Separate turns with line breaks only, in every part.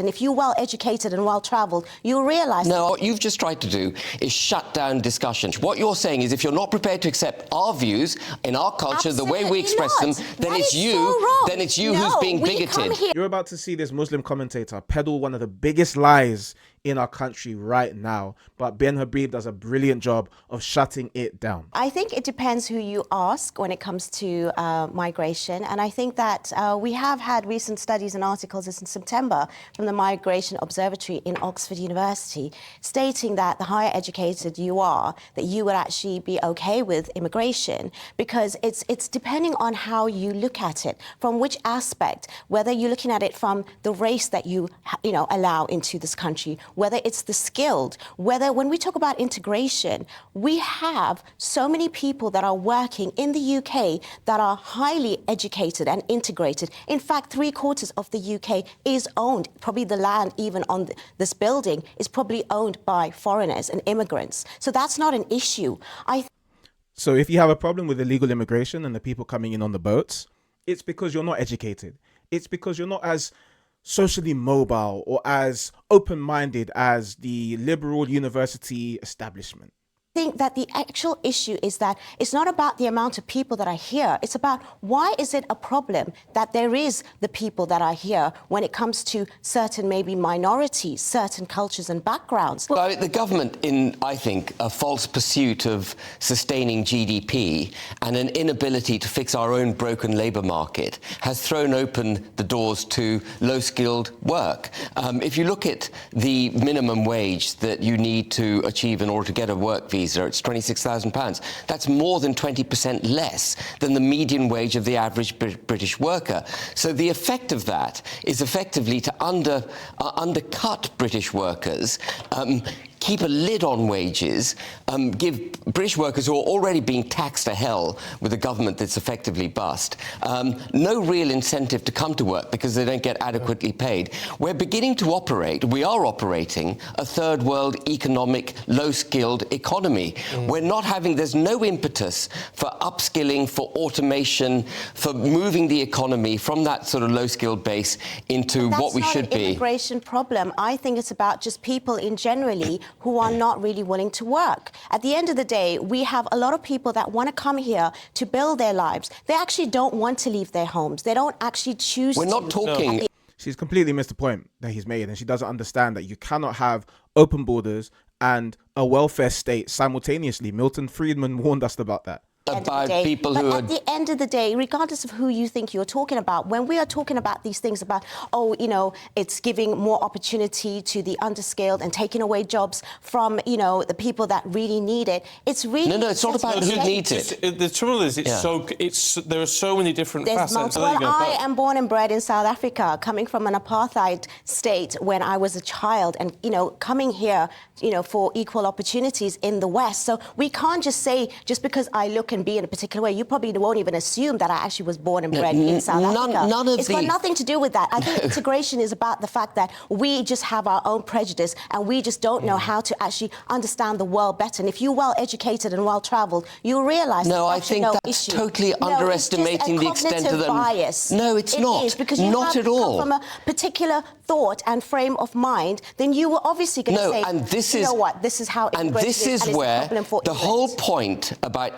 And if you're well-educated and well-travelled, you'll realise...
No, what you've just tried to do is shut down discussion. What you're saying is if you're not prepared to accept our views in our culture, the way we express them, then it's you who's being bigoted.
You're about to see this Muslim commentator peddle one of the biggest lies in our country right now, but Ben Habib does a brilliant job of shutting it down.
I think it depends who you ask when it comes to migration, and I think that we have had recent studies and articles in September from the Migration Observatory in Oxford University stating that the higher educated you are, that you would actually be okay with immigration, because it's depending on how you look at it, from which aspect, whether you're looking at it from the race that you allow into this country, whether it's the skilled, whether when we talk about integration, we have so many people that are working in the UK that are highly educated and integrated. In fact, 3/4 of the UK is owned, probably the land even on this building is probably owned by foreigners and immigrants. So that's not an issue.
So if you have a problem with illegal immigration and the people coming in on the boats, it's because you're not educated. It's because you're not as socially mobile or as open-minded as the liberal university establishment.
I think that the actual issue is that it's not about the amount of people that are here. It's about why is it a problem that there is the people that are here when it comes to certain maybe minorities, certain cultures and backgrounds.
Well, the government, in, I think, a false pursuit of sustaining GDP and an inability to fix our own broken labour market, has thrown open the doors to low-skilled work. If you look at the minimum wage that you need to achieve in order to get a work visa, it's £26,000. That's more than 20% less than the median wage of the average British worker. So the effect of that is effectively to undercut British workers, keep a lid on wages, give British workers who are already being taxed to hell with a government that's effectively bust, no real incentive to come to work because they don't get adequately paid. We are operating a third world economic, low-skilled economy. There's no impetus for upskilling, for automation, for moving the economy from that sort of low-skilled base into what we should be.
That's not an immigration problem. I think it's about just people in generally who are not really willing to work. At the end of the day, we have a lot of people that want to come here to build their lives. They actually don't want to leave their homes. They don't actually choose to.
We're not talking... No.
She's completely missed the point that he's made, and she doesn't understand that you cannot have open borders and a welfare state simultaneously. Milton Friedman warned us about that.
At the end of the day, regardless of who you think you're talking about, when we are talking about these things about, it's giving more opportunity to the underskilled and taking away jobs from, the people that really need it, it's really...
No, it's not about who needs it.
The trouble is, there are so many different facets.
I am born and bred in South Africa, coming from an apartheid state when I was a child and, coming here, for equal opportunities in the West. So we can't just say, just because I look and be in a particular way, you probably won't even assume that I actually was born and bred in South Africa. It's got nothing to do with that. I think integration is about the fact that we just have our own prejudice and we just don't know how to actually understand the world better. And if you're well-educated and well-travelled, you'll realise
I think that's totally underestimating the extent of the
bias.
No, it's not.
Is, because you
not
have
at all.
Come from a particular thought and frame of mind, then you were obviously going to say,
and this is,
you know what, this is how it
and this is where the whole point about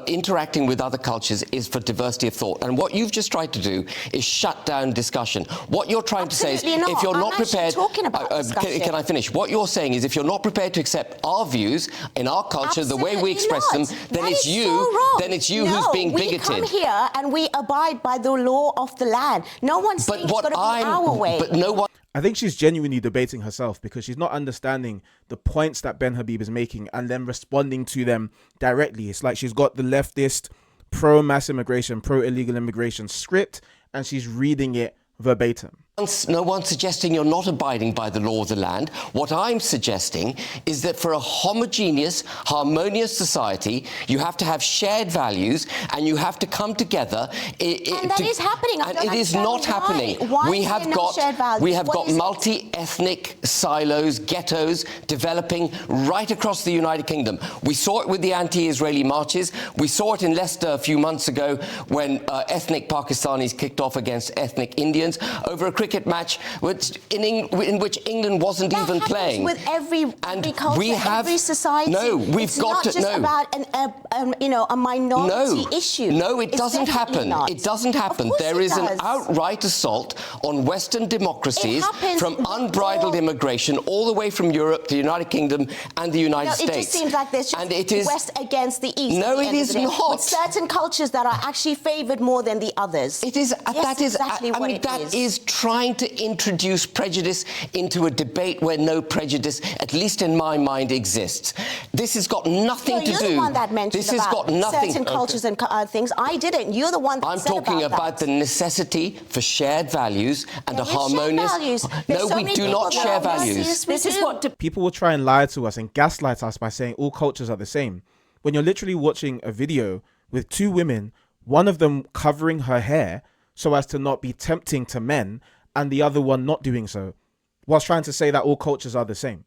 interacting with other cultures is for diversity of thought. And what you've just tried to do is shut down discussion. What you're trying to say is, if you're not prepared... Can I finish? What you're saying is, if you're not prepared to accept our views in our culture, the way we express them, then it's you who's being bigoted.
We come here and we abide by the law of the land. No one's saying it's got to be our way.
But no one...
I think she's genuinely debating herself because she's not understanding the points that Ben Habib is making and then responding to them directly. It's like she's got the leftist pro-mass immigration, pro-illegal immigration script and she's reading it verbatim.
No one's suggesting you're not abiding by the law of the land. What I'm suggesting is that for a homogeneous, harmonious society, you have to have shared values and you have to come together.
And that is happening.
And it is not happening. We have got multi-ethnic silos, ghettos developing right across the United Kingdom. We saw it with the anti-Israeli marches. We saw it in Leicester a few months ago when ethnic Pakistanis kicked off against ethnic Indians over a cricket cricket match in which England wasn't even playing.
With every culture, every society.
No, we've got to.
It's not just about a minority issue.
No, it doesn't happen.
Not.
It doesn't happen. There is an outright assault on Western democracies from unbridled immigration all the way from Europe, the United Kingdom, and the United States.
It just seems like there's just West against the East.
No, it is not.
With certain cultures that are actually favoured more than the others.
It is.
Yes,
that is.
exactly what it
that is trying to introduce prejudice into a debate where no prejudice, at least in my mind, exists. This has got nothing to do.
You're the one that mentioned certain cultures and things. I didn't. You're the one that said
I'm talking about the necessity for shared values and a harmonious. No, we do not share values.
This is what
people will try and lie to us and gaslight us by saying all cultures are the same. When you're literally watching a video with two women, one of them covering her hair so as to not be tempting to men, and the other one not doing so, whilst trying to say that all cultures are the same.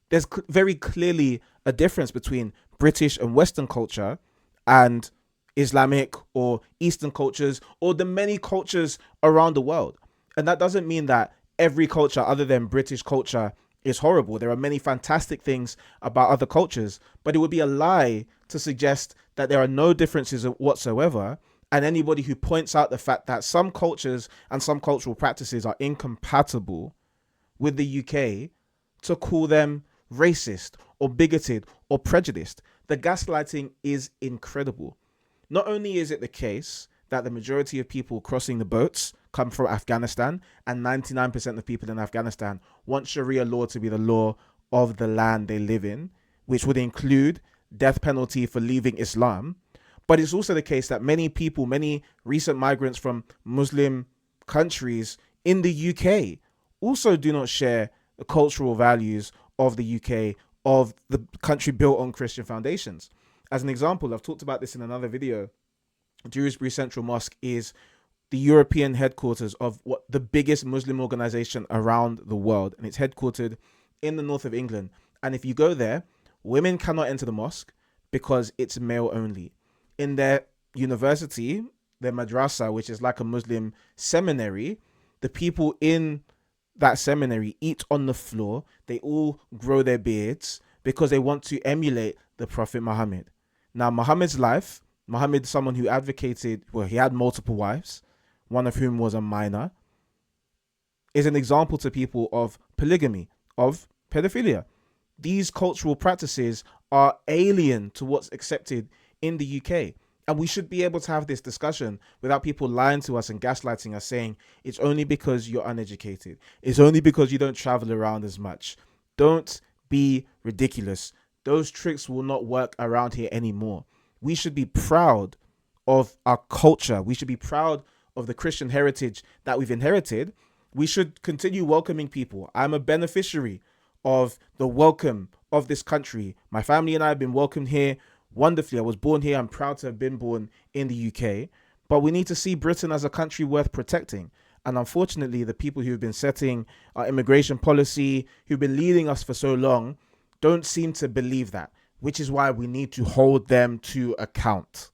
There's very clearly a difference between British and Western culture and Islamic or Eastern cultures or the many cultures around the world. And that doesn't mean that every culture other than British culture is horrible. There are many fantastic things about other cultures, but it would be a lie to suggest that there are no differences whatsoever. And anybody who points out the fact that some cultures and some cultural practices are incompatible with the UK, to call them racist or bigoted or prejudiced. The gaslighting is incredible. Not only is it the case that the majority of people crossing the boats come from Afghanistan, and 99% of people in Afghanistan want Sharia law to be the law of the land they live in, which would include death penalty for leaving Islam. But it's also the case that many people, many recent migrants from Muslim countries in the UK also do not share the cultural values of the UK, of the country built on Christian foundations. As an example, I've talked about this in another video. Dewsbury Central Mosque is the European headquarters of what the biggest Muslim organization around the world, and it's headquartered in the north of England. And if you go there, women cannot enter the mosque because it's male only. In their university, their madrasa, which is like a Muslim seminary, the people in that seminary eat on the floor. They all grow their beards because they want to emulate the Prophet Mohammed. Now, Muhammad's life, Muhammad, someone who advocated, well, he had multiple wives, one of whom was a minor, is an example to people of polygamy, of pedophilia. These cultural practices are alien to what's accepted in the UK. And we should be able to have this discussion without people lying to us and gaslighting us, saying it's only because you're uneducated. It's only because you don't travel around as much. Don't be ridiculous. Those tricks will not work around here anymore. We should be proud of our culture. We should be proud of the Christian heritage that we've inherited. We should continue welcoming people. I'm a beneficiary of the welcome of this country. My family and I have been welcomed here wonderfully. I was born here. I'm proud to have been born in the UK. But we need to see Britain as a country worth protecting. And unfortunately, the people who've been setting our immigration policy, who've been leading us for so long, don't seem to believe that, which is why we need to hold them to account.